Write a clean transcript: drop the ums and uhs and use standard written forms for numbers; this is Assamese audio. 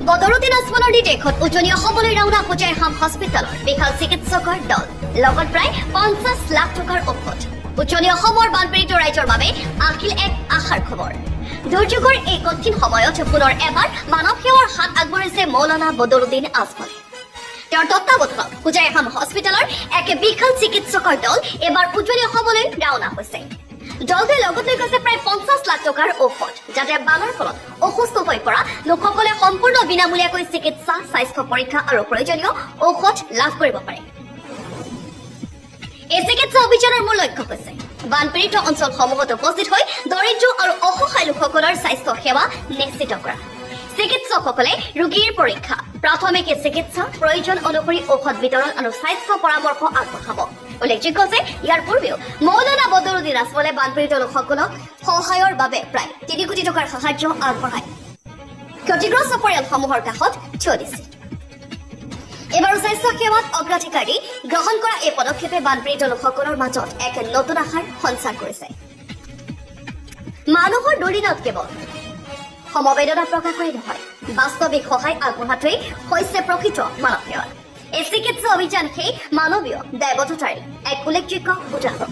বদৰুদ্দিন আজমলৰ নিৰ্দেশত উজনি অসমলৈ ৰাওনা হোজাইহাম হস্পিটেলৰ বিশাল চিকিৎসকৰ দল লগত প্ৰায় 50 লাখ টকাৰ ঔষধ। উজনি অসমৰ বানপীড়িত ৰাইজৰ বাবে আহিল এক আশাৰ খবৰ। দুৰ্যোগৰ এই কঠিন সময়ত পুনৰ এবাৰ মানৱ সেৱাৰ হাত আগবঢ়াইছে মৌলানা বদৰুদ্দিন আজমলে। তেওঁৰ তত্বাৱধানত হোজাইহাম হস্পিটেলৰ এক বিশাল চিকিৎসকৰ দল এবাৰ উজনি অসমলৈ ৰাওনা হৈছে। দলটোৱে লগত লৈ গৈছে প্ৰায় 50 লাখ টকাৰ ঔষধ, যাতে বানৰ ফলত অসুস্থ হৈ পৰা লোকসকলে সম্পূৰ্ণ বিনামূলীয়াকৈ চিকিৎসা, স্বাস্থ্য পৰীক্ষা আৰু প্ৰয়োজনীয় ঔষধ লাভ কৰিব পাৰে। এই চিকিৎসা অভিযানৰ মূল লক্ষ্য হৈছে বানপীড়িত অঞ্চলসমূহত উপস্থিত হৈ দৰিদ্ৰ আৰু অসহায় লোকসকলৰ স্বাস্থ্য সেৱা নিশ্চিত কৰা। চিকিৎসকসকলে ৰোগীৰ পৰীক্ষা, প্ৰাথমিক চিকিৎসা, প্ৰয়োজন অনুসৰি ঔষধ বিতৰণ আৰু স্বাস্থ্য পৰামৰ্শ আগবঢ়াব। উল্লেখযোগ্য যে ইয়াৰ পূৰ্বেও মৌলানা বদৰুদ্দিন আজমলে বানপীড়িত লোকসকলক সহায়ৰ বাবে প্ৰায় 3 কোটি টকাৰ সাহায্য আগবঢ়াই ক্ষতিগ্ৰস্ত পৰিয়ালসমূহৰ কাষত থিয় দিছিল। এবাৰো স্বাস্থ্য সেৱাত অগ্ৰাধিকাৰ দি গ্ৰহণ কৰা এই পদক্ষেপে বানপীড়িত লোকসকলৰ মাজত এক নতুন আশাৰ সঞ্চাৰ কৰিছে। মানুহৰ দুৰ্দিনত কেৱল সমবেদনা প্ৰকাশ কৰি নহয়, বাস্তৱিক সহায় আগবঢ়াটোৱেই হৈছে প্ৰকৃত মানৱ সেৱা। এই চিকিৎসা অভিযান সেই মানৱীয় দায়বদ্ধতাৰে এক উল্লেখযোগ্য উদাহৰণ।